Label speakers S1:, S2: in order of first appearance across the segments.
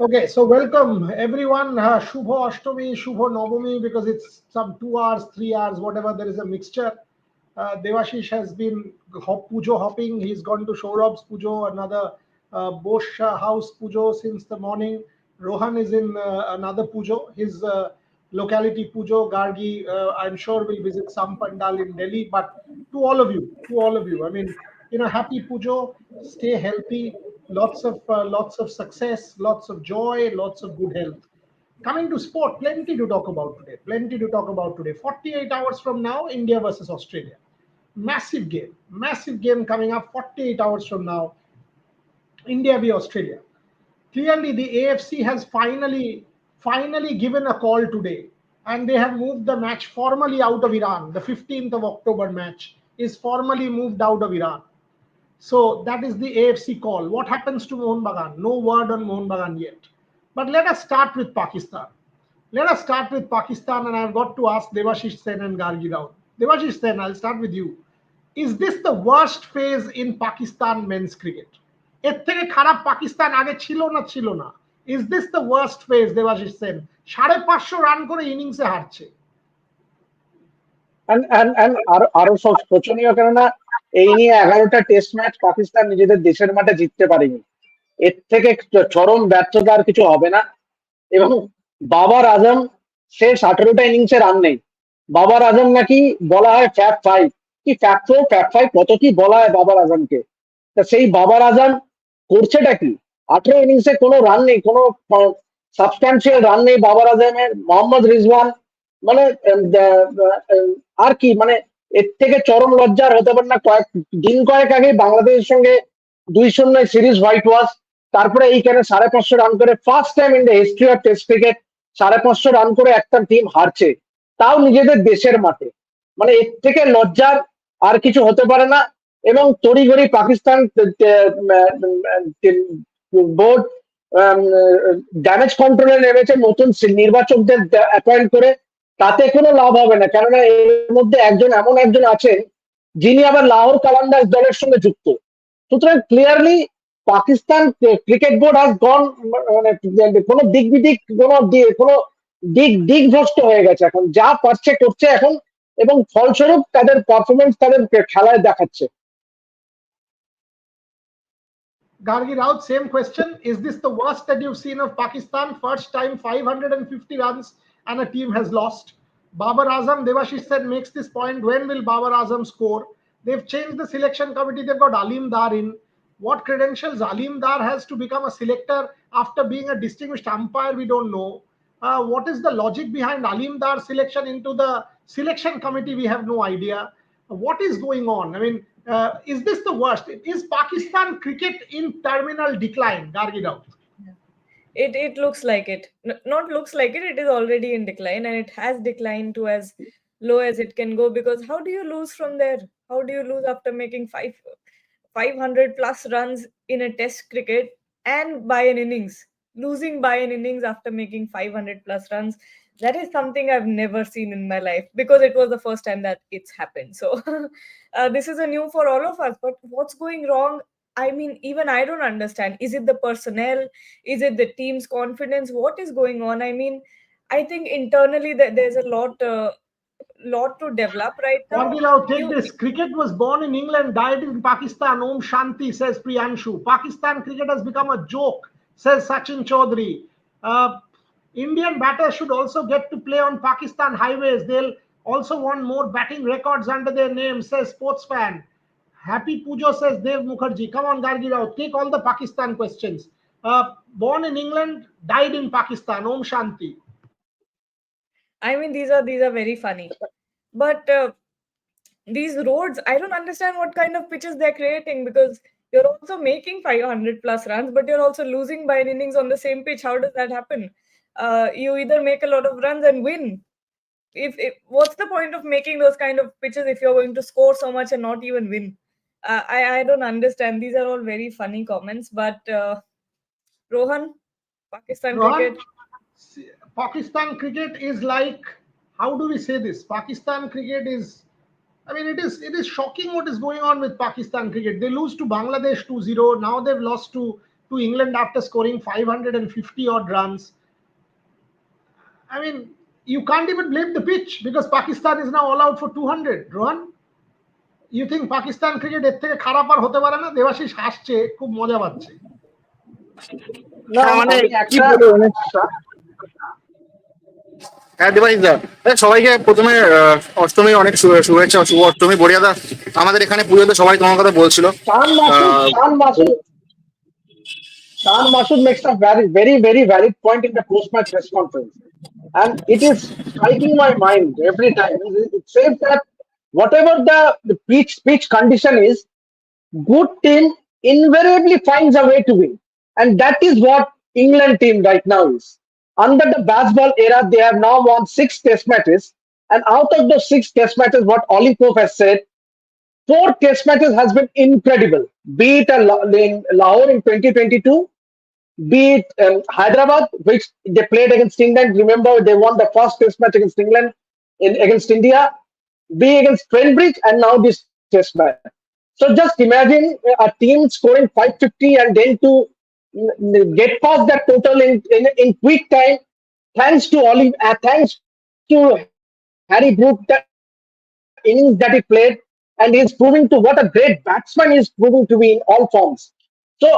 S1: Okay, so welcome everyone. Shubho Ashtami, Shubho Navami, because it's some 2 hours, 3 hours, whatever. There is a mixture. Devashish has been pujo hopping. He's gone to Saurabh's pujo, another Bosch house pujo since the morning. Rohan is in another pujo. His locality pujo, Gargi, I'm sure will visit some pandal in Delhi. But to all of you, I mean, happy pujo. Stay healthy. Lots of success, lots of joy, lots of good health. Coming to sport, plenty to talk about today. Plenty to talk about today. 48 hours from now, India versus Australia. Massive game coming up 48 hours from now. India v Australia. Clearly, the AFC has finally given a call today, and they have moved the match formally out of Iran. The 15th of October match is formally moved out of Iran. So that is the AFC call. What happens to Mohun Bagan? No word on Mohun Bagan yet. But let us start with Pakistan. And I've got to ask Devashish Sen and Gargi Rao. Devashish Sen, I'll start with you. Is this the worst phase in Pakistan men's cricket? এর থেকে খারাপ পাকিস্তান আগে ছিল না Is this the worst phase, Devashish Sen? 550 run করে ইনিংসে হারছে।
S2: আরো সব শোচনীয়, কেননা এই নিয়ে 11টা টেস্ট ম্যাচ পাকিস্তান নিজেদের দেশের মাঠে জিততে পারেনি। এর থেকে চরম ব্যর্থতা আর কিছু হবে না। এবং বাবার আজম শেষ 18টা ইনিংসে রান নেই। বাবার আজম নাকি বলা হয় ফ্যাপ 5, কি ফ্যাপ 4 ফ্যাপ 5 কত কি বলা হয় বাবার আজমকে। তা সেই বাবার আজম করছেটা কি? 18 ইনিংসে কোনো রান নেই, কোনো সাবস্ট্যান্সিয়াল রান নেই বাবার আজমের। মোহাম্মদ রিজওয়ান মানে আর কি, মানে এর থেকে চরম লজ্জার হতে পারে না। কয়েক আগে বাংলাদেশের সঙ্গে 2-0 সিরিজ হোয়াইট ওয়াশ, তারপরে এইখানে 550 রান করে first time in the history of test cricket 550 run করে একটা টিম হারছে, তাও নিজেদের দেশের মাঠে। মানে এর থেকে লজ্জার আর কিছু হতে পারে না। এবং তড়িঘড়ি পাকিস্তান বোর্ড ড্যামেজ কন্ট্রোলে নেমেছে, নতুন নির্বাচকদের অ্যাপয়েন্ট করে। তাতে কোনো লাভ হবে না, কেননা এর মধ্যে এমন একজন আছেন যিনি আবার লাহোর কালান্দার্স দলের সঙ্গে যুক্ত। সুতরাং clearly Pakistan cricket board has gone, মানে কোনো কোনো দিকভ্রষ্ট হয়ে গেছে। এখন যা পারছে করছে এখন, এবং ফলস্বরূপ তাদের পারফরমেন্স তাদের খেলায় দেখাচ্ছে।
S1: Gargi Rao, same question. Is this the worst that you've seen of Pakistan? First time 550 runs and a team has lost. Babar Azam, Devashish said, makes this point. When will Babar Azam score? They've changed the selection committee. They've got Alim Dar in. What credentials Alim Dar has to become a selector after being a distinguished umpire, we don't know. What is the logic behind Alim Dar's selection into the selection committee? We have no idea. What is going on? I mean, is this the worst? Is Pakistan cricket in terminal decline? Gargi Rao.
S3: It looks like it. Not looks like it. It is already in decline, and it has declined to as low as it can go. Because how do you lose from there? How do you lose after making 500 plus runs in a test cricket and by an innings? Losing by an innings after making 500 plus runs, that is something I've never seen in my life, because it was the first time that it's happened. So this is a new for all of us. But what's going wrong? I mean, even I don't understand. Is it the personnel? Is it the team's confidence? What is going on? I mean, I think internally that there's a lot to develop right now.
S1: Gargi Rao, take this. Cricket was born in England, died in Pakistan. Om Shanti, says Priyanshu. Pakistan cricket has become a joke, says Sachin Chaudhary. Indian batters should also get to play on Pakistan highways. They'll also want more batting records under their name, says Sports Fan. Happy Pujo, says Dev Mukherjee. Come on, Gargi Rao, take all the Pakistan questions. Born in England, died in Pakistan. Om Shanti.
S3: I mean, these are very funny. But these roads, I don't understand what kind of pitches they're creating, because you're also making 500 plus runs, but you're also losing by an innings on the same pitch. How does that happen? You either make a lot of runs and win. If what's the point of making those kind of pitches if you're going to score so much and not even win? I don't understand. These are all very funny comments. But Rohan, cricket.
S1: Pakistan cricket is like, how do we say this? Pakistan cricket is, I mean, it is shocking what is going on with Pakistan cricket. They lose to Bangladesh 2-0. Now they've lost to to England after scoring 550 odd runs. I mean, you can't even blame the pitch because Pakistan is now all out for 200. Rohan, you think Pakistan cricket এর থেকে খারাপ আর হতে পারে না? দেবাশিস হাসছে, খুব মজা পাচ্ছে।
S2: না
S4: মানে
S2: আমি
S4: কি
S2: একটা
S4: বলবো হ্যাঁ দেবাশিস দা, সবাইকে প্রথমে অষ্টমী অনেক শুভেচ্ছা, শুভ অষ্টমী। বড়িয়াদা আমাদের এখানে পুজোতে সবাই তোমার কথা বলছিল।
S2: Shan Masood makes a very valid point in the post-match press conference, and it is striking my mind every time. It says that whatever the pitch condition is, good team invariably finds a way to win, and that is what England team right now is. Under the baseball era, they have now won 6 Test matches, and out of those 6 Test matches, what Ollie Pope has said, 4 Test matches has been incredible. Be it in Lahore in 2022, be it Hyderabad, which they played against England. Remember, they won the first Test match against England against India. Be against Trent and now this Test match. So just imagine a team scoring 550 and then to get past that total in quick time, thanks to Ollie, thanks to Harry Brook, the innings that he played, and he's proving to what a great batsman he's proving to be in all forms. So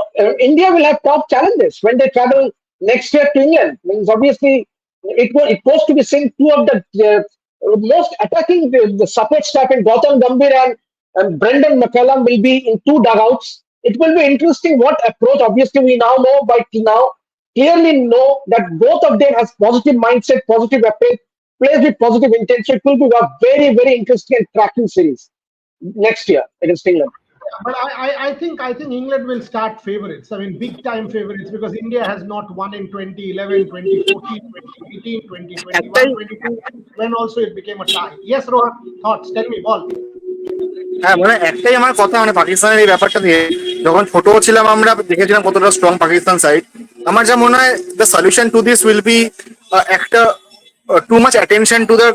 S2: India will have tough challenges when they travel next year to England. Means obviously it was to be seen two of the most attacking the support staff in Gautam Gambhir and Brendan McCullum will be in 2 dugouts. It will be interesting what approach. Obviously, we now know clearly know that both of them has positive mindset, positive approach, plays with positive intent. So it will be a very interesting and tracking series next year against England.
S1: But I think England will start favorites. I mean, big time favorites because India has not won in 2011, 2014, 2018, 2021, 22, when also it became a tie. Yes, Rohan, thoughts? Tell me, ball.
S4: হ্যাঁ মানে একটাই আমার কথা, মানে পাকিস্তানের এই ব্যাপারটা দিয়ে যখন ছোট ছিলাম আমরা দেখেছিলাম কতটা স্ট্রং পাকিস্তান সাইড। আমার যা মনে হয় the solution to this will be একটা too much attention to the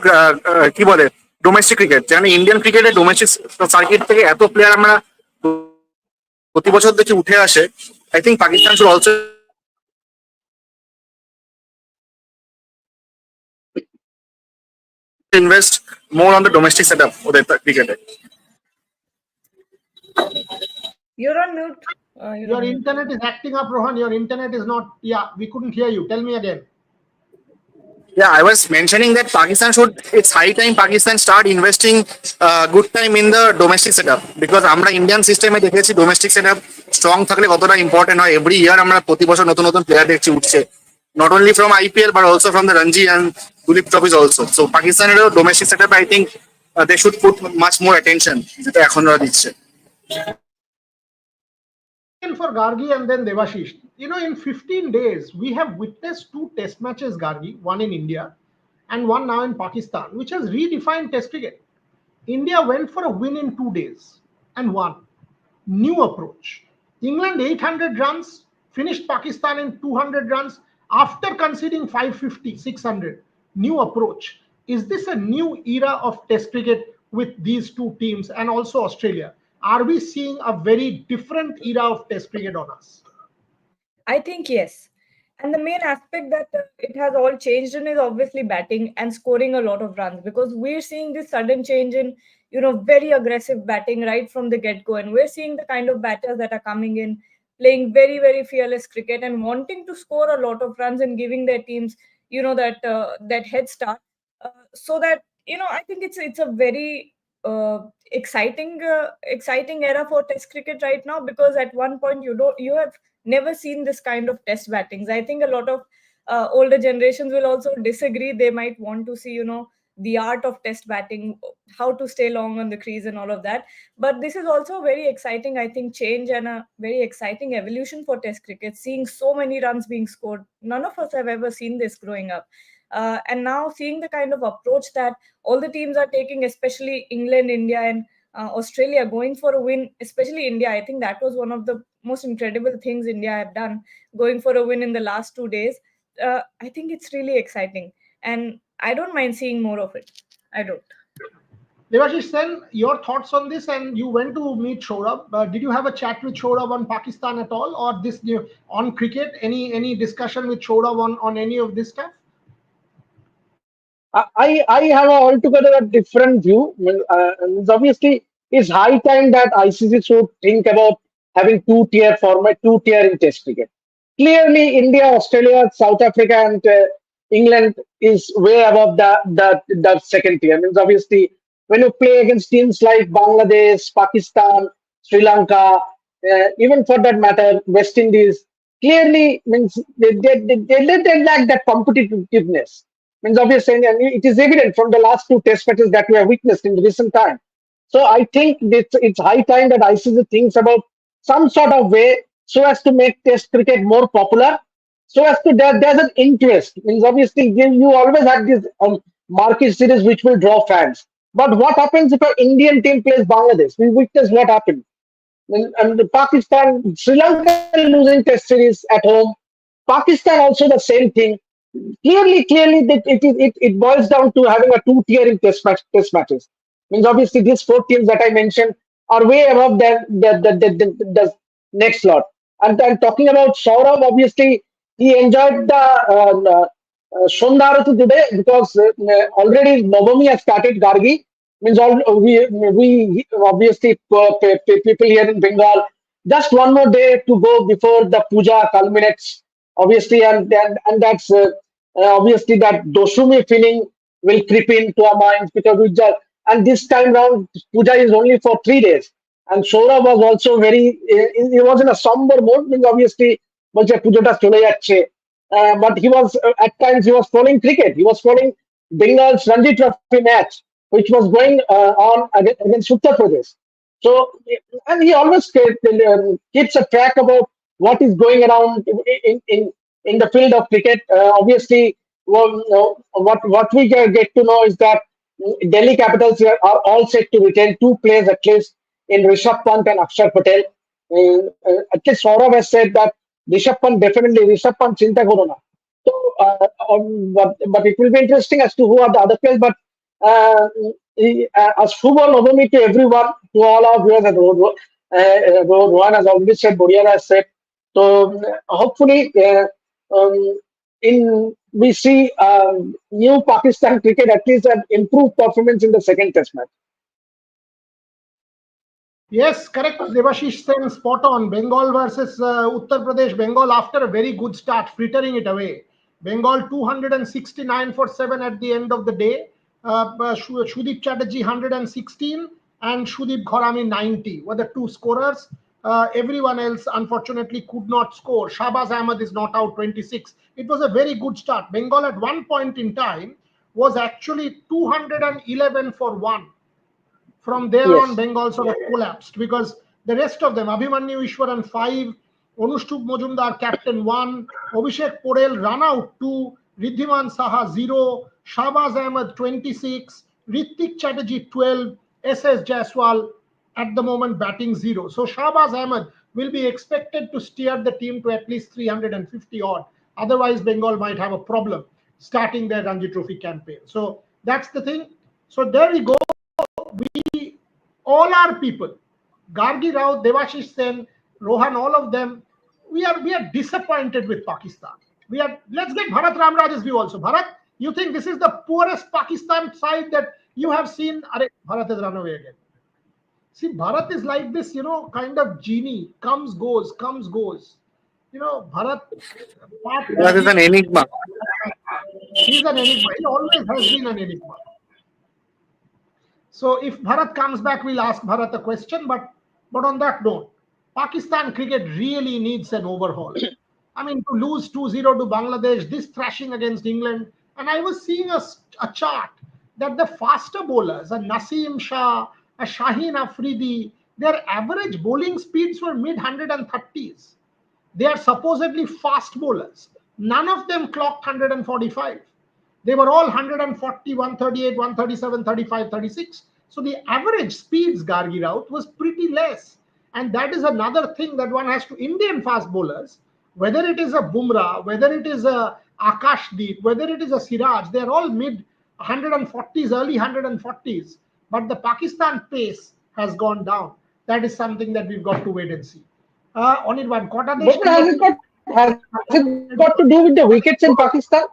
S4: কি বলে ডোমেস্টিক ক্রিকেট। যেখানে ইন্ডিয়ান ক্রিকেটে ডোমেস্টিক সার্কিট থেকে এত প্লেয়ার আমরা প্রতি বছর দেখি উঠে আসে। I think Pakistan should also invest more on the domestic set up ওদের ক্রিকেটে।
S3: You're on mute.
S1: Your internet is acting up, Rohan. Your internet is not. Yeah, we couldn't hear you. Tell me again.
S4: Yeah, I was mentioning that Pakistan should, it's high time Pakistan start investing good time in the domestic setup because আমরা Indian সিস্টেমে দেখেছি domestic setup strong থাকলে কতটা important হয়। Every year আমরা প্রতি বছর নতুন প্লেয়ার দেখছি উঠছে, not only from IPL but also from the Ranji and Tulip trophies also. So পাকিস্তানেরও domestic setup I think they should put much more attention যেটা এখন ওরা দিচ্ছে।
S1: For Gargi and then Devashish, you know, in 15 days, we have witnessed 2 test matches, Gargi, one in India and one now in Pakistan, which has redefined test cricket. India went for a win in 2 days and won. New approach. England 800 runs, finished Pakistan in 200 runs after conceding 550, 600. New approach. Is this a new era of test cricket with these 2 teams and also Australia? Are we seeing a very different era of test cricket on us?
S3: I think yes. And the main aspect that it has all changed in is obviously batting and scoring a lot of runs, because we're seeing this sudden change in, you know, very aggressive batting right from the get-go. And we're seeing the kind of batters that are coming in, playing very fearless cricket and wanting to score a lot of runs and giving their teams, you know, that head start. So that, you know, I think it's a very exciting era for test cricket right now, because at one point you have never seen this kind of test battings. I think a lot of older generations will also disagree. They might want to see, you know, the art of test batting, how to stay long on the crease and all of that. But this is also a very exciting, I think, change and a very exciting evolution for test cricket, seeing so many runs being scored. None of us have ever seen this growing up. And now seeing the kind of approach that all the teams are taking, especially England, India and Australia, going for a win, especially India. I think that was one of the most incredible things India have done, going for a win in the last 2 days. I think it's really exciting and I don't mind seeing more of it. I don't.
S1: Devashish Sen, your thoughts on this? And you went to meet Shourab. Did you have a chat with Shourab on Pakistan at all, or this on cricket? Any discussion with Shourab on any of this stuff?
S2: I have a altogether a different view. Obviously, it's high time that ICC should think about having two-tier format, two-tier in Test cricket. Clearly, India, Australia, South Africa, and England is way above the second tier. Means obviously, when you play against teams like Bangladesh, Pakistan, Sri Lanka, even for that matter, West Indies, clearly means they lack that competitiveness. Means obviously, and it is evident from the last two test matches that we have witnessed in recent time. So I think it's high time that ICC thinks about some sort of way so as to make test cricket more popular, so as to there's an interest. Means obviously you always have this marquee series which will draw fans. But what happens if an Indian team plays Bangladesh? We witnessed what happened. And the Pakistan, Sri Lanka losing test series at home. Pakistan also the same thing. Clearly, it boils down to having a two-tier in test matches. Means obviously these four teams that I mentioned are way above the next lot. And then talking about Saurabh, obviously he enjoyed the Shondaratu today because already Navami has started. Gargi means all we obviously people here in Bengal just one more day to go before the puja culminates. Obviously, and that's obviously that Doshumi feeling will creep into our minds because we just and this time round puja is only for 3 days. And Saurabh was also very he was in a somber mode. Means obviously বলছে পুজোটা চলে যাচ্ছে but he was at times he was following cricket. He was following Bengal's Ranji Trophy match, which was going on against Uttar Pradesh. So, and he always keeps a track about what is going around in the field of cricket. Obviously, well, what we get to know is that Delhi Capitals are all set to retain two players at least in Rishabh Pant and Akshar Patel. At least Saurabh has said that Rishabh Pant chinta koro na. So, but it will be interesting as to who are the other players. But as football Navami to everyone, to all our viewers, and Rohan has already said, Boria has said. So hopefully, we see new Pakistan cricket at least an improved performance in the second test match.
S1: Yes, correct. Devashish Sen, spot on. Bengal versus Uttar Pradesh. Bengal after a very good start, frittering it away. Bengal 269 for 7 at the end of the day. Shudip Chatterjee 116 and Shudip Khorami 90 were the two scorers. Everyone else unfortunately could not score. Shahbaz Ahmed is not out, 26. It was a very good start. Bengal at one point in time was actually 211 for 1. From there
S2: Yes.
S1: on, Bengal sort of collapsed because the rest of them, Abhimanyu Ishwaran 5, Anushtup Mojumdar captain 1, Abhishek Porel run out 2, Riddhiman Saha 0, Shahbaz Ahmed 26, Ritik Chatterjee 12, SS Jaiswal at the moment batting 0. So Shahbaz Ahmed will be expected to steer the team to at least 350 odd. Otherwise, Bengal might have a problem starting their Ranji Trophy campaign. So that's the thing. So there we go. We all our people, Gargi Rao, Devashish Sen, Rohan, all of them, we are disappointed with Pakistan. Let's get Bharat Ramraj's view also. Bharat, you think this is the poorest Pakistan side that you have seen? Bharat has run away again. See, Bharat is like this, kind of genie, comes, goes. Bharat
S4: That is an enigma.
S1: He's an enigma. He always has been an enigma. So if Bharat comes back, we'll ask Bharat a question. But on that note, Pakistan cricket really needs an overhaul. I mean, to lose 2-0 to Bangladesh, this thrashing against England. And I was seeing a chart that the faster bowlers, a Naseem Shah, a Shaheen Afridi, their average bowling speeds were mid-130s. They are supposedly fast bowlers. None of them clocked 145. They were all 140, 138, 137, 35, 36. So the average speeds, Gargi Raut, was pretty less. And that is another thing that one has to Indian fast bowlers, whether it is a Bumrah, whether it is a Akashdeep, whether it is a Siraj, they're all mid 140s, early 140s. but the Pakistan pace has gone down. That is something that we've got to wait and see. Anirban, kota desh
S2: But has it got to do with the wickets in Pakistan?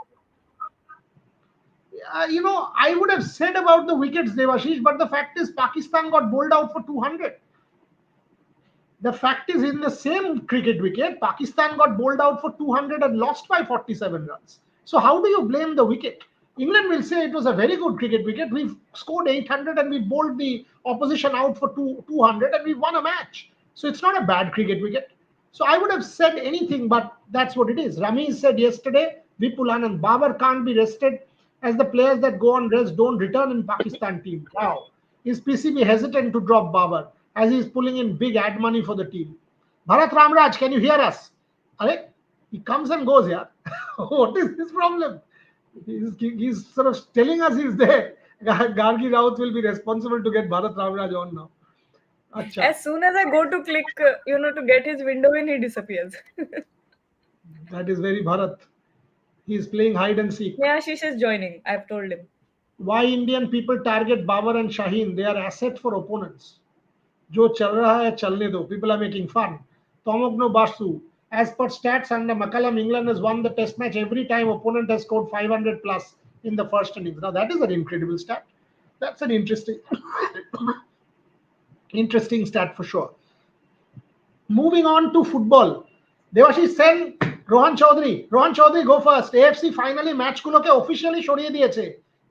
S1: I would have said about the wickets, Devashish, but the fact is Pakistan got bowled out for 200. The fact is, in the same cricket wicket, Pakistan got bowled out for 200 and lost by 47 runs. So how do you blame the wicket? England will say it was a very good cricket wicket. We've scored 800 and we bowled the opposition out for 200 and we won a match. So it's not a bad cricket wicket. So I would have said anything, but that's what it is. Ramesh said yesterday, Vipul Anand, Babar can't be rested as the players that go on rest don't return in Pakistan team. Wow. Is PCB hesitant to drop Babar as he's pulling in big ad money for the team? Bharat Ramraj, can you hear us? Alright? He comes and goes, yeah. What is his problem? He's sort of telling us he's there. Gargi Raut will be responsible to get Bharat Ramraj on now. Achha.
S3: As soon as I go to click, to get his window in, he disappears.
S1: That is very Bharat. He's playing hide and seek.
S3: Yeah, Ashish is joining. I've told him.
S1: Why Indian people target Babar and Shaheen? They are asset for opponents. Jo chal raha hai, chalne do. People are making fun. Tomogno Basu. As per stats under McCallum, England has won the test match every time opponent has scored 500 plus in the first innings. Now that is an incredible stat. That's an interesting stat for sure. Moving on to football. Devashish, send Rohan Chaudhary. Rohan Chaudhary, go first. AFC finally match গুলোকে officially সরিয়ে দিয়েছে।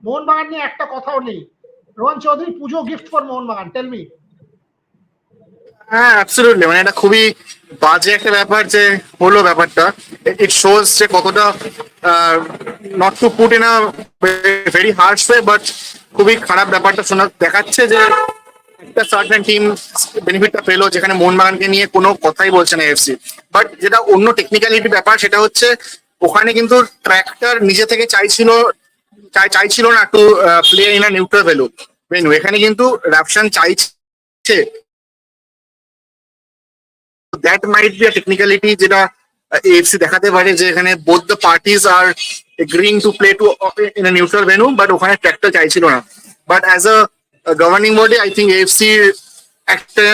S1: মোহনবাগান নিয়ে একটা কথাও নেই। Rohan Chaudhary, Puja gift for Mohun Bagan. Tell me.
S4: হ্যাঁ, absolutely, মানে এটা খুবই বাজে একটা ব্যাপার যে হলো ব্যাপারটা। ইট শোজ যে কতটা not to put in a very harsh way, but খুবই খারাপ ব্যাপারটা দেখাচ্ছে যে একটা সার্টেন টিম বেনিফিটটা পেলো যেখানে মোহনবাগানকে নিয়ে কোনো কথাই বলছে না এফসি। বাট যেটা অন্য টেকনিক্যালিটি ব্যাপার সেটা হচ্ছে ওখানে কিন্তু ট্র্যাক্টর নিজে থেকে চাইছিল না to play in a neutral venue. এখানে কিন্তু রাফসান চাইছে। That might be a technicality যেটা এএফসি দেখাতে পারে যে এখানে both the parties are agreeing to play to in a neutral venue, but ওখানে ট্র্যাক্টর চাইছিল না। But as a governing body I think AFC একটা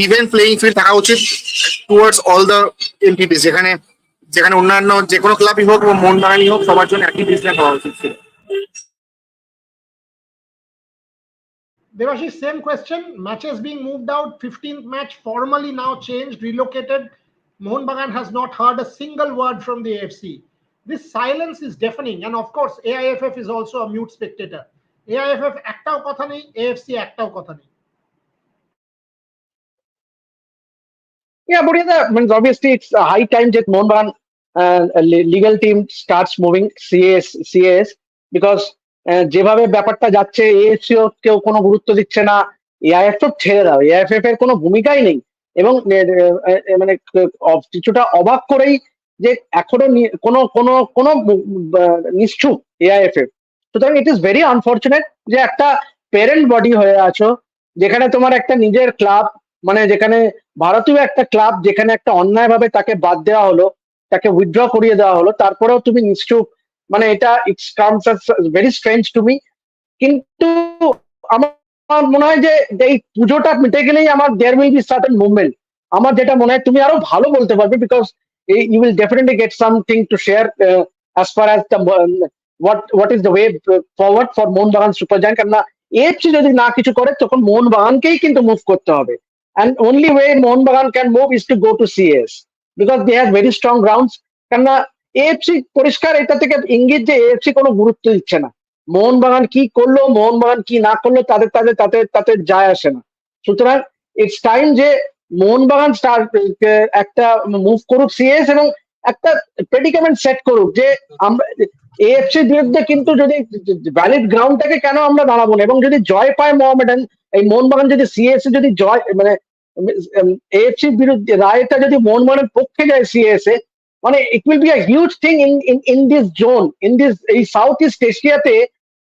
S4: ইভেন প্লেইং ফিল্ড থাকা উচিত টুয়ার্ডস অল দ্য এন্টিটিস, যেখানে অন্যান্য যে কোনো ক্লাবই হোক বা মোহনবাগানই হোক সবার জন্য একই ডিসিশন হওয়া উচিত ছিল।
S1: Devashish, same question. Matches being moved out. 15th match formally now changed, relocated. Mohun Bagan has not heard a single word from the AFC. This silence is deafening. And of course, AIFF is also a mute spectator. AIFF ektaও কথা নেই, AFC ektaও কথা নেই.
S2: Yeah, but means obviously it's a high time that Mohun Bagan legal team starts moving CAS because যেভাবে ব্যাপারটা যাচ্ছে এএফসিও কেউ কোনো গুরুত্ব দিচ্ছে না, এআইএফ ছেড়ে দাও, এআইএফএফ এর কোনো ভূমিকাই নেই। এবং মানে কিছুটা অবাক করেই যে এখনো কোনো কোনো কোনো নিশ্চুপ এআইএফএফ। সুতরাং ইট ইজ ভেরি আনফর্চুনেট যে একটা প্যারেন্ট বডি হয়ে আছো যেখানে তোমার একটা নিজের ক্লাব, মানে যেখানে ভারতীয় একটা ক্লাব যেখানে একটা অন্যায়ভাবে তাকে বাদ দেওয়া হলো, তাকে উইথড্র করিয়ে দেওয়া হলো, তারপরেও তুমি নিশ্চুপ, মানে এটা it's comes very strange to me. কিন্তু আমার মনে হয় যে এই পুজোটা মিটে গেলেই আমার there will be certain movement. আমার যেটা মনে হয় তুমি আরো ভালো বলতে পারবে, because you will definitely gate something to share as far as the what is the way forward for Mohun Bagan super giant. কেননা এএফসি যদি না কিছু করে তখন মোহনবাগানকেই কিন্তু মুভ করতে হবে, and only way Mohun Bagan can move is to go to CAS because they have very strong grounds. কেননা এএফসি পরিষ্কার এটা থেকে ইঙ্গিত যে এএফসি কোনো গুরুত্ব দিচ্ছে না, মোহনবাগান কি করলো মোহনবাগান কি না করলো তাদের যায় আসে না। সুতরাং ইটস টাইম যে মোহনবাগান একটা মুভ করুক সিএস এবং একটা প্রেডিকামেন্ট সেট করুক যে আমরা এএফসির বিরুদ্ধে কিন্তু যদি ভ্যালিড গ্রাউন্ড থাকে কেন আমরা দাঁড়াবো না, এবং যদি জয় পায় মোহামেডান, এই মোহনবাগান যদি সিএস যদি জয় মানে এএফসির বিরুদ্ধে রায়টা যদি মোহনবাগানের পক্ষে যায় সিএস এ, মানে ইট will be a huge thing in this zone, in this এই সাউথ ইস্ট এশিয়াতে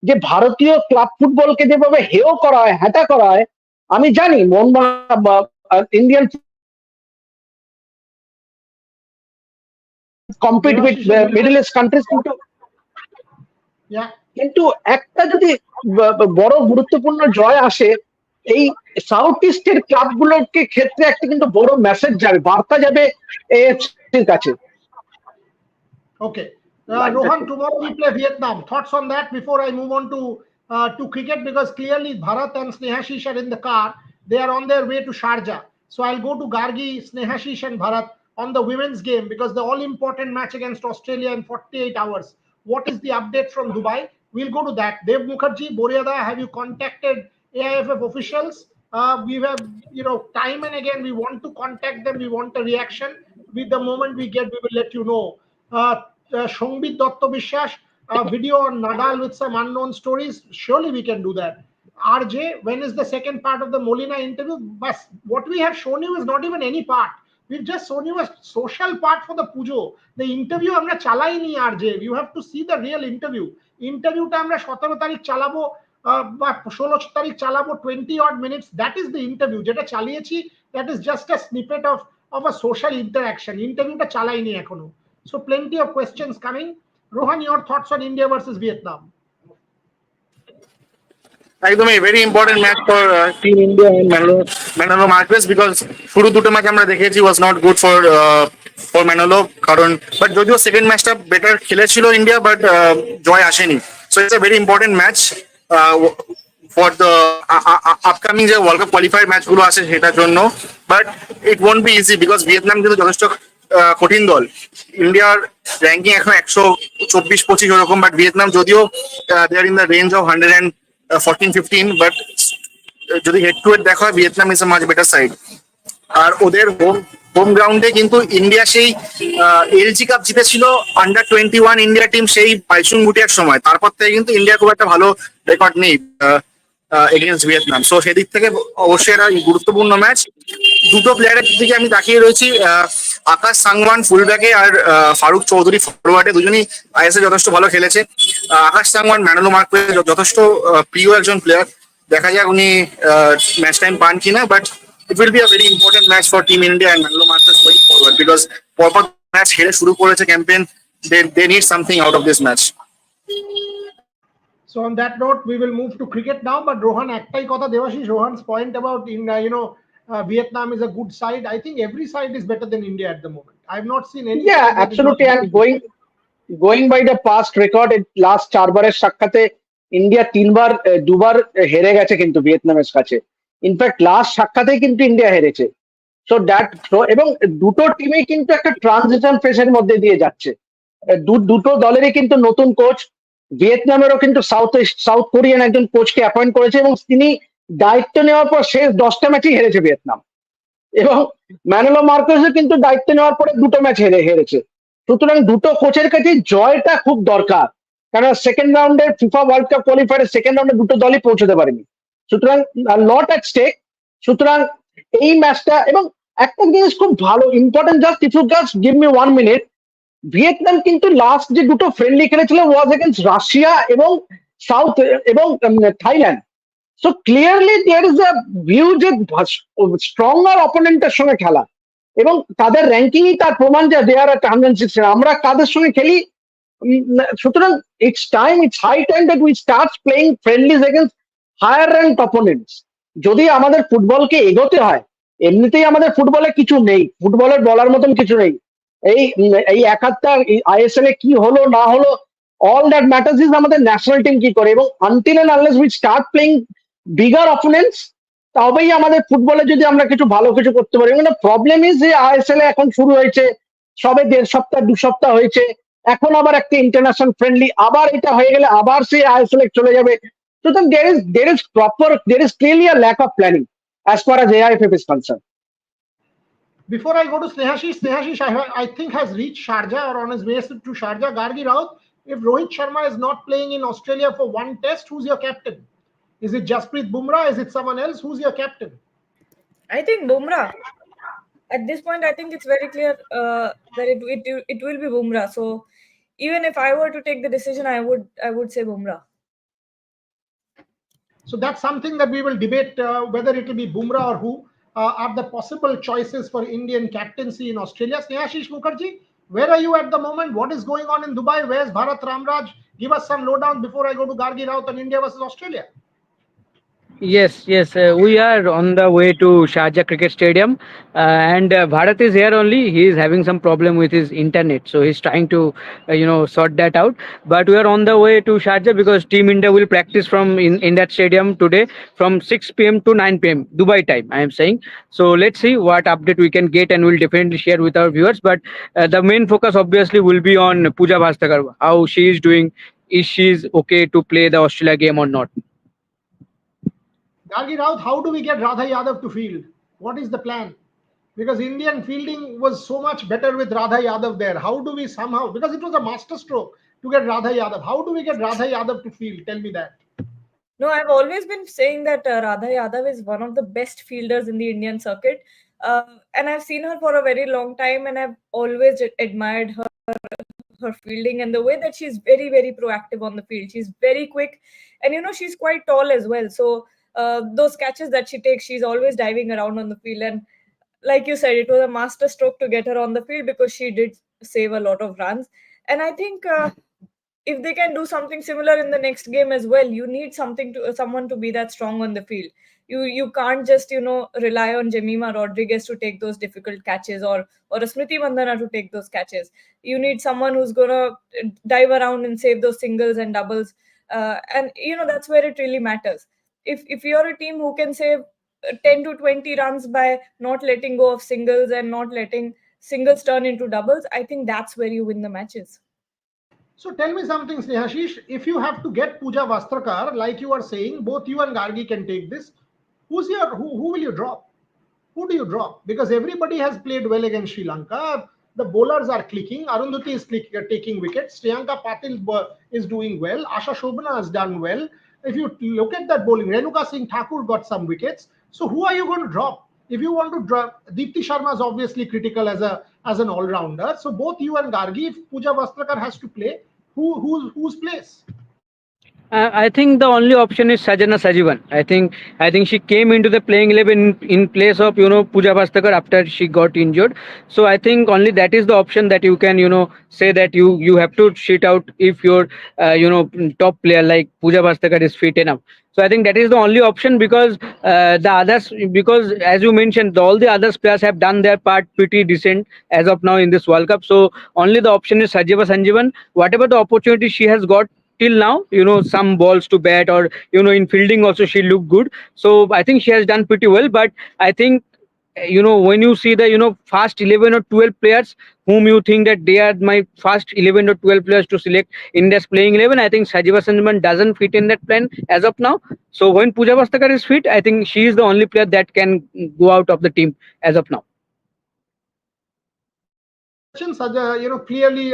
S2: যে ভারতীয় ক্লাব ফুটবলকে যেভাবে হেয় করা হয়, হ্যাটা করা হয়। আমি জানি Mohun Bagan Indian compete with Middle East countries. কিন্তু একটা যদি বড় গুরুত্বপূর্ণ জয় আসে, এই সাউথ ইস্টের ক্লাবগুলোকে ক্ষেত্রে একটা কিন্তু বড় মেসেজ যাবে, বার্তা যাবে এএফসির কাছে।
S1: Okay. Rohan, tomorrow we play Vietnam. Thoughts on that before I move on to cricket, because clearly Bharat and Snehashish are in the car. They are on their way to Sharjah. So I'll go to Gargi, Snehashish and Bharat on the women's game, because the all-important match against Australia in 48 hours. What is the update from Dubai? We'll go to that. Dev Mukherjee, Boryada, have you contacted AIFF officials? We have, time and again, we want to contact them. We want a reaction. With the moment we get, we will let you know. Shongbit Dotto Bishwash, video on Nadal with some unknown stories. Surely we can do that. RJ, when is the second part of the Molina interview? But what we have shown you is not even any part. We've just shown you a social part for the Pujo. The interview আমরা চালাইনি RJ. You have to see the real interview. Interviewটা আমরা 17 তারিখ চালাবো বা 16 তারিখ চালাবো 20 odd minutes. That is the interview. যেটা চালিয়েছি, that is just a snippet of a social interaction. Interviewটা চালাইনি এখনো. So plenty of questions coming. Rohan, your thoughts on India versus Vietnam?
S4: একদমই very important match for team India and Manolo Marquez, because শুরু দুটো match আমরা দেখেছি was not good for Manolo, কারণ but যদিও second ম্যাচটা better খেলেছিল India, but জয় আসেনি। So it's a very important match for the upcoming যে ওয়ার্ল্ড কাপ কোয়ালিফায়ার ম্যাচগুলো আছে সেটার জন্য, but it won't be easy because Vietnam কিন্তু যথেষ্ট কঠিন দল। ইন্ডিয়ার র্যাঙ্কিং এখন 124-25 ওরকম, বাট ভিয়েতনাম যদিও they are in the range of 114-15, but যদি হেড টু হেড দেখা হয় Vietnam is a much better side. আর ওদের হোম গ্রাউন্ডে কিন্তু ইন্ডিয়া সেই এলজি কাপ জিতেছিল আন্ডার-21 ইন্ডিয়া টিম সেই বাইচুং ভুটিয়ার সময়, তারপর থেকে কিন্তু ইন্ডিয়ার খুব একটা ভালো রেকর্ড নেই এগেইনস্ট ভিয়েতনাম। সো সেদিক থেকে অবশ্যই একটা গুরুত্বপূর্ণ ম্যাচ। দুটো প্লেয়ারের দিকে আমি তাকিয়ে রয়েছি, আকাশ সাংওয়ান ফুলব্যাকে আর ফারুক চৌধুরী ফরওয়ার্ডে, দুজনই আইএসএ যথেষ্ট ভালো খেলেছে। আকাশ সাংওয়ান ম্যানোলো মার্কেস যথেষ্ট প্রিয় একজন প্লেয়ার, দেখা যাক উনি ম্যাচ টাইম পান কিনা, but it will be a very important match for team India and Manolo Marquez going forward, because পরপর ম্যাচ হেরে শুরু করেছে campaign, they need something out of this match.
S1: So on that note, we will move to cricket now. But Rohan, একটাই কথা Devashish, Rohan's point about Vietnam is a good side. I think every side is better than India at the moment. I've not seen any.
S2: Yeah, absolutely. And going by the past record, last 4 বারের সাক্ষাতে India 2বার হেরে গেছে কিন্তু ভিয়েতনামের কাছে। In fact last সাক্ষাতেই কিন্তু India হেরেছে। এবং দুটো টিমই কিন্তু একটা ট্রানজিশন ফেজের মধ্যে দিয়ে যাচ্ছে। দুটো দলেরই কিন্তু নতুন কোচ, ভিয়েতনামেরও কিন্তু সাউথ কোরিয়ান একজন কোচকে অ্যাপয়েন্ট করেছে, এবং তিনি দায়িত্ব নেওয়ার পর শেষ 10টা ম্যাচই হেরেছে ভিয়েতনাম, এবং ম্যানোলো মার্কেসও কিন্তু দায়িত্ব নেওয়ার পরে 2টো ম্যাচ হেরেছে। সুতরাং দুটো কোচের কাছে জয়টা খুব দরকার, কারণ সেকেন্ড রাউন্ডে ফিফা ওয়ার্ল্ড কাপ কোয়ালিফায়ারের সেকেন্ড রাউন্ডে দুটো দলই পৌঁছতে পারেনি। সুতরাং লট অ্যাট স্টেক। সুতরাং এই ম্যাচটা, এবং একটা জিনিস খুব ভালো important, just if you just give me 1 minute, Vietnam কিন্তু লাস্ট যে দুটো ফ্রেন্ডলি খেলেছিল ওয়াজ এগেইনস্ট রাশিয়া এবং Thailand. So clearly there is a view যে স্ট্রঙ্গার অপোনেন্টের সঙ্গে খেলা, এবং তাদের র্যাঙ্কিংই তার প্রমাণ যে দে আর 106। আমরা কাদের সঙ্গে খেলি, সুতরাং it's high time that we start playing friendlies against higher rank opponents. যদি আমাদের ফুটবলকে এগোতে হয়, এমনিতেই আমাদের ফুটবলে কিছু নেই, ফুটবলের বলার মতন কিছু নেই। এই 71 আইএসএল এ কি হলো না হলো, অল দ্যাট ম্যাটার্স ইজ আমাদের ন্যাশনাল টিম কি করে, এবং until and unless we start playing bigger opponents, তবেই আমাদের ফুটবলে যদি আমরা কিছু ভালো কিছু করতে পারি। মানে প্রবলেম ইজ যে আইএসএল এখন শুরু হয়েছে, সবে 1.5 সপ্তাহ 2 সপ্তাহ হয়েছে, এখন আবার একটা ইন্টারন্যাশনাল ফ্রেন্ডলি, আবার এটা হয়ে গেলে আবার সেই আইএসএল চলে যাবে। সুতরাং there is clearly a lack of planning as far as AIFF is concerned.
S1: Before I go to Snehashish, I think has reached Sharjah or on his way to Sharjah. Gargi Raut, if Rohit Sharma is not playing in Australia for one test, who's your captain? Is it Jasprit Bumrah? Is it someone else? Who's your captain?
S3: I think Bumrah. At this point, I think it's very clear that it will be Bumrah. So even if I were to take the decision, I would say Bumrah.
S1: So that's something that we will debate, whether it will be Bumrah or who are the possible choices for Indian captaincy in Australia. Snehashish Mukherjee, Where are you at the moment? What is going on in Dubai? Where's Bharat Ramraj? Give us some lowdown before I go to Gargi Raut and India versus Australia.
S5: Yes, yes, we are on the way to Sharjah Cricket Stadium, and Bharat is here only. He is having some problem with his internet, so he's trying to, sort that out. But we are on the way to Sharjah because Team India will practice from in that stadium today from 6 p.m. to 9 p.m. Dubai time. I am saying. So let's see what update we can get, and we'll definitely share with our viewers. But the main focus obviously will be on Pooja Bhastagar, how she is doing. Is she okay to play the Australia game or not?
S1: Gargi Raut, how do we get Radha Yadav to field? What is the plan? Because Indian fielding was so much better with Radha Yadav there. How do we somehow, because it was a master stroke to get Radha Yadav, how do we get Radha Yadav to field? Tell me that.
S3: No, I've always been saying that Radha Yadav is one of the best fielders in the Indian circuit. And I've seen her for a very long time, and I've always admired her fielding and the way that she's very, very proactive on the field. She's very quick, and she's quite tall as well. So those catches that she takes, she's always diving around on the field. And like you said, it was a master stroke to get her on the field because she did save a lot of runs. And I think if they can do something similar in the next game as well, you need someone to be that strong on the field. You can't just rely on Jemima Rodriguez to take those difficult catches, or a Smriti Mandhana to take those catches. You need someone who's gonna dive around and save those singles and doubles, and that's where it really matters. If you're a team who can save 10 to 20 runs by not letting go of singles and not letting singles turn into doubles, I think that's where you win the matches.
S1: So tell me something, Snehashish. If you have to get Pooja Vastrakar, like you are saying, both you and Gargi can take this. Who will you drop? Who do you drop? Because everybody has played well against Sri Lanka. The bowlers are clicking. Arundhati is taking wickets. Priyanka Patil is doing well. Asha Shobana has done well. If you look at that bowling, Renuka Singh Thakur got some wickets. So who are you going to drop? If you want to drop, Deepti Sharma is obviously critical as an all-rounder. So both you and Gargi, if Pooja Vastrakar has to play, whose place?
S5: I think the only option is Sajana Sajivan. I think she came into the playing 11 in place of Pooja Bhastagar after she got injured. So I think only that is the option that you can say that you have to shit out if your top player like Pooja Bhastagar is fit enough. So I think that is the only option because the others, because as you mentioned, all the other players have done their part pretty decent as of now in this World Cup. So only the option is Sajiva Sanjivan. Whatever the opportunity she has got till now, some balls to bat, or in fielding also she looked good. So I think she has done pretty well. But I think when you see the first 11 or 12 players whom you think that they are my first 11 or 12 players to select in this playing 11, I think Sajiva Sanjivan doesn't fit in that plan as of now. So when Pooja Bhastagar is fit, I think she is the only player that can go out of the team as of now.
S1: Clearly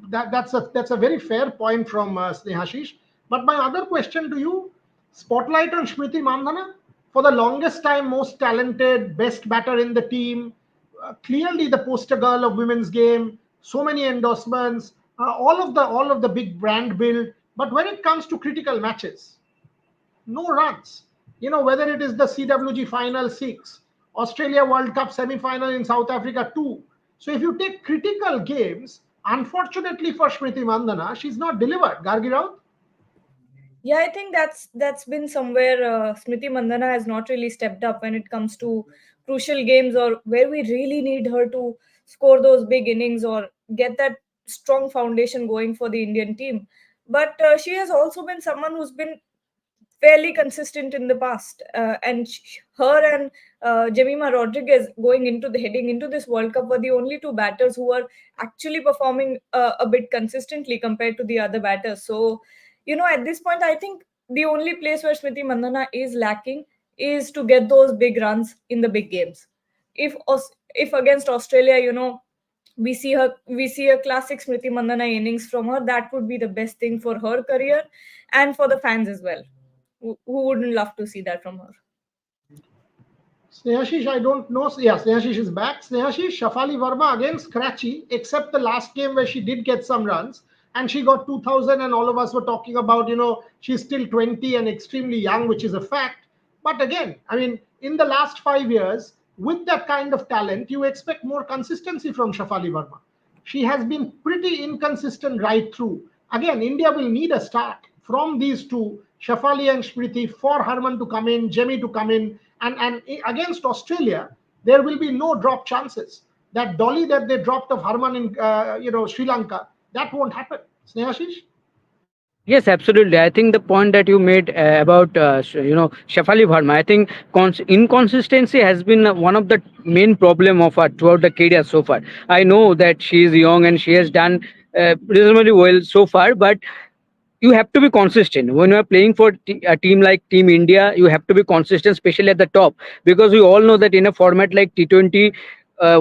S1: that's a very fair point from Snehashish. But my other question to you: spotlight on Smriti Mandhana, for the longest time, most talented, best batter in the team, clearly the poster girl of women's game. So many endorsements, all of the big brand build. But when it comes to critical matches, no runs. Whether it is the CWG final 6, Australia World Cup semi-final in South Africa 2. So if you take critical games, unfortunately for Smriti Mandhana, she's not delivered. Gargi Raut?
S3: Yeah, I think that's been somewhere Smriti Mandhana has not really stepped up when it comes to crucial games, or where we really need her to score those big innings or get that strong foundation going for the Indian team. But she has also been someone who's been fairly consistent in the past. Her and Jemima Rodriguez heading into this World Cup were the only two batters who were actually performing a bit consistently compared to the other batters. So, at this point, I think the only place where Smriti Mandhana is lacking is to get those big runs in the big games. If against Australia, we see a classic Smriti Mandhana innings from her, that would be the best thing for her career and for the fans as well. Who wouldn't love to see that from her?
S1: Snehashish, I don't know. Yeah, Snehashish is back. Snehashish, Shafali Verma again scratchy, except the last game where she did get some runs and she got 2000, and all of us were talking about, she's still 20 and extremely young, which is a fact. But again, I mean, in the last 5 years, with that kind of talent, you expect more consistency from Shafali Verma. she has been pretty inconsistent right through. Again, India will need a start from these two, Shafali and Smriti, for Harman to come in, Jemmy to come in, and against Australia, there will be no drop chances. That dolly that they dropped of Harman in Sri Lanka, that won't happen. Snehashish?
S5: Yes, absolutely. I think the point that you made about Shafali Verma, I think inconsistency has been one of the main problem of her throughout the career so far. I know that she is young and she has done reasonably well so far, but you have to be consistent when you are playing for a team like Team India. You have to be consistent, especially at the top, because we all know that in a format like T20,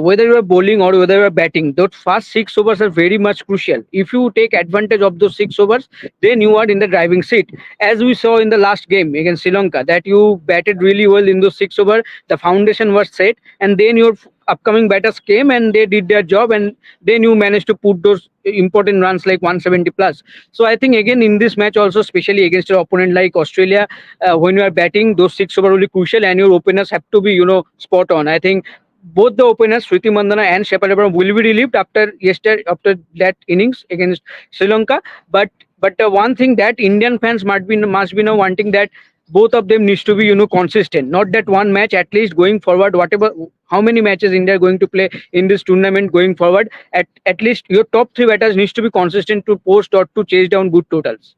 S5: whether you are bowling or whether you are batting, those first 6 overs are very much crucial. If you take advantage of those 6 overs, then you are in the driving seat. As we saw in the last game against Sri Lanka, that you batted really well in those 6 overs, the foundation was set, and then your upcoming batters came and they did their job, and then you managed to put those important runs like 170 plus. So I think again in this match also, especially against your opponent like Australia, when you are batting, those 6 overs will be crucial, and your openers have to be spot on. I think both the openers Shriti Mandana and Shepard Abram will be relieved after that innings against Sri Lanka. But one thing that Indian fans must be now wanting, that both of them needs to be consistent. Not that one match, at least going forward, whatever how many matches India are going to play in this tournament going forward, at least your top three batters needs to be consistent to post or to chase down good totals.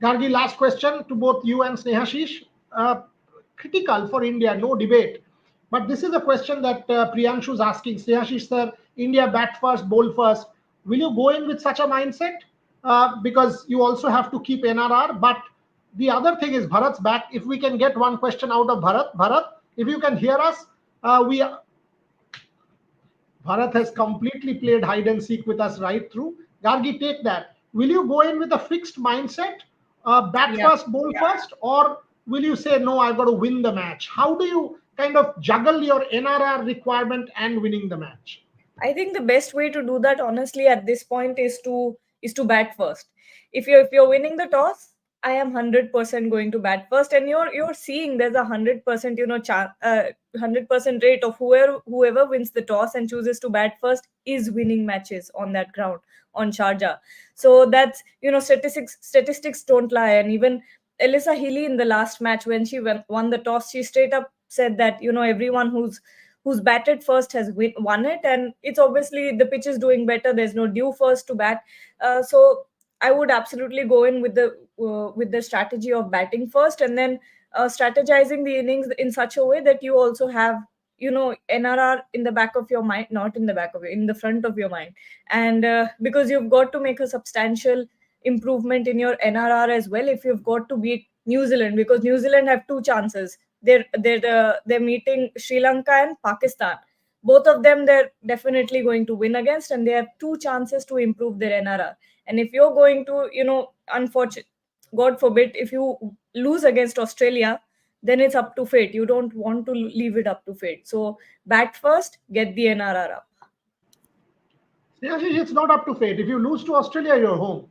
S1: Gargi, last question to both you and Snehashish. Critical for India, no debate. But this is a question that Priyanshu is asking. Snehashish sir, India bat first, bowl first. Will you go in with such a mindset? Because you also have to keep NRR. But the other thing is Bharat's back. If we can get one question out of Bharat, if you can hear us, Bharat has completely played hide and seek with us right through. Gargi, take that. Will you go in with a fixed mindset, bat first, bowl first, or will you say, no, I've got to win the match? How do you kind of juggle your NRR requirement and winning the match?
S3: I think the best way to do that, honestly, at this point is to bat first. If you're winning the toss, I am 100% going to bat first, and you're seeing there's a 100% 100% rate of whoever wins the toss and chooses to bat first is winning matches on that ground on Sharjah. So that's statistics don't lie, and even Elisa Healy in the last match when she won the toss, she straight up said that everyone who's batted first has won it, and it's obviously the pitch is doing better. There's no due first to bat, so I would absolutely go in with the strategy of batting first, and then strategizing the innings in such a way that you also have NRR in the back of your mind, not in the back of in the front of your mind, and because you've got to make a substantial improvement in your NRR as well if you've got to beat New Zealand, because New Zealand have two chances. They're meeting Sri Lanka and Pakistan. Both of them they're definitely going to win against, and they have two chances to improve their NRR. And if you're going to, unfortunate, God forbid, if you lose against Australia, then it's up to fate. You don't want to leave it up to fate. So bat first, get the NRR up.
S1: It's not up to fate. If you lose to Australia, you're home.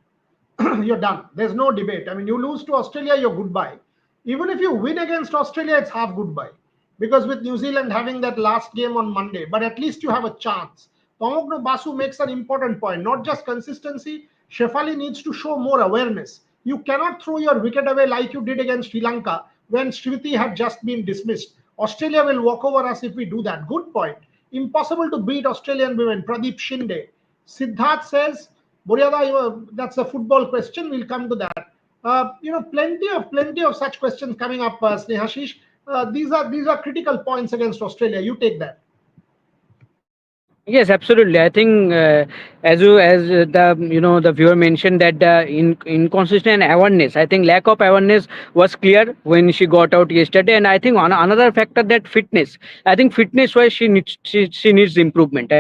S1: You're done. There's no debate. I mean, you lose to Australia, you're goodbye. Even if you win against Australia, it's half goodbye. Because with New Zealand having that last game on Monday, but at least you have a chance. Tomogno Basu makes an important point. Not just consistency, Shefali needs to show more awareness. You cannot throw your wicket away like you did against Sri Lanka when Shriti had just been dismissed. Australia will walk over us if we do that. Good point. Impossible to beat Australian women. Pradeep Shinde. Siddharth says, Boryada, that's a football question. We'll come to that. Plenty of such questions coming up, Snehashish. These are critical points against Australia. You take that.
S5: Yes, absolutely. I think the viewer mentioned that the inconsistent awareness. I think lack of awareness was clear when she got out yesterday, and I think another factor, that fitness. I think fitness wise she needs improvement.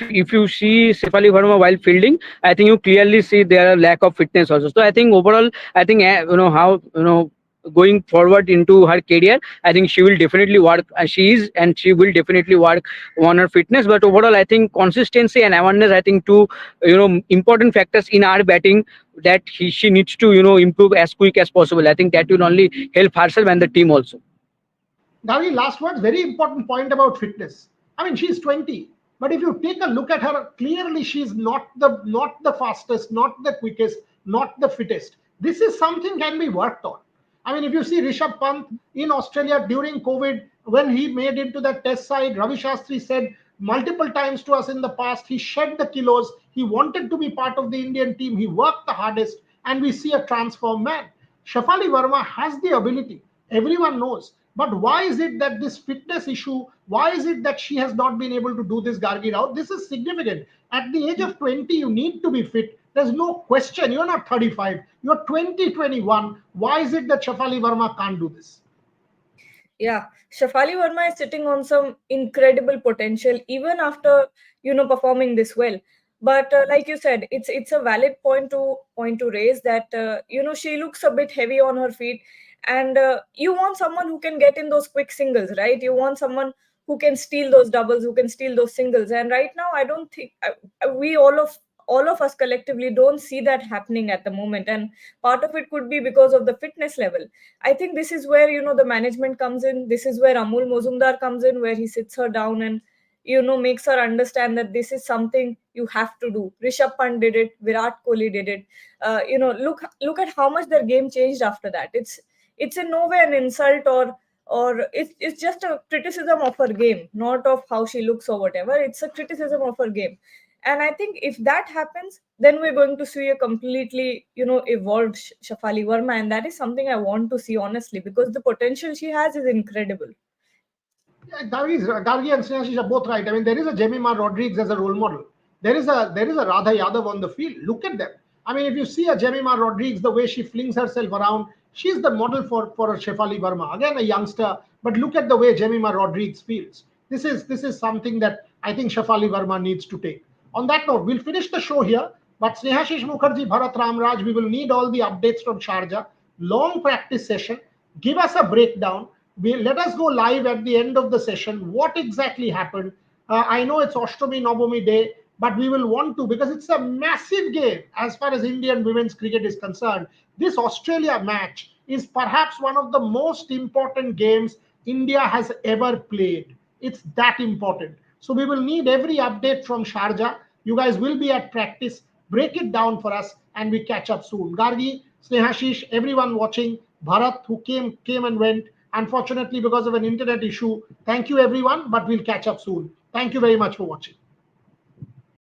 S5: If you see Sefali Verma while fielding, I think you clearly see there are lack of fitness also. So I think overall, I think how going forward into her career, I think she will definitely work. She will definitely work on her fitness. But overall, I think consistency and awareness, I think two important factors in our batting that she needs to improve as quick as possible. I think that will only help herself and the team also.
S1: Gavi, last words. Very important point about fitness. I mean, she's 20. But if you take a look at her, clearly she's not the fastest, not the quickest, not the fittest. This is something can be worked on. I mean, if you see Rishabh Pant in Australia during COVID, when he made into that test side, Ravi Shastri said multiple times to us in the past, he shed the kilos. He wanted to be part of the Indian team. He worked the hardest, and we see a transformed man. Shafali Verma has the ability. Everyone knows. But why is it that this fitness issue, why is it that she has not been able to do this Gargi Rao? This is significant. At the age of 20, you need to be fit. There's no question. You're not 35. You're 20, 21. Why is it that Shafali Verma can't do this?
S3: Yeah, Shafali Verma is sitting on some incredible potential even after performing this well. But like you said, it's a valid point to raise that she looks a bit heavy on her feet, and you want someone who can get in those quick singles, right? You want someone who can steal those doubles, who can steal those singles. And right now, I don't think we all of us collectively don't see that happening at the moment. And part of it could be because of the fitness level. I think this is where the management comes in. This is where Amul Mozumdar comes in, where he sits her down and makes her understand that this is something you have to do. Rishabh Pant did it. Virat Kohli did it. Look at how much their game changed after that. It's in no way an insult or it's just a criticism of her game, not of how she looks or whatever. It's a criticism of her game. And I think if that happens, then we're going to see a completely, evolved Shafali Verma. And that is something I want to see, honestly, because the potential she has is incredible.
S1: Yeah, Gargi and Sneha are both right. I mean, there is a Jemima Rodriguez as a role model. There is a Radha Yadav on the field. Look at them. I mean, if you see a Jemima Rodriguez, the way she flings herself around, she's the model for a Shefali Verma. Again, a youngster, but look at the way Jemima Rodriguez feels. This is something that I think Shefali Verma needs to take. On that note, we'll finish the show here. But Snehashish Mukherjee, Bharat Ramraj, we will need all the updates from Sharjah. Long practice session. Give us a breakdown. Let us go live at the end of the session. What exactly happened? I know it's Ashtami Navami day, but we will want to, because it's a massive game as far as Indian women's cricket is concerned. This Australia match is perhaps one of the most important games India has ever played. It's that important. So we will need every update from Sharjah. You guys will be at practice. Break it down for us, and we catch up soon. Gargi, Snehashish, everyone watching, Bharat, who came and went, unfortunately because of an internet issue. Thank you, everyone, but we'll catch up soon. Thank you very much for watching.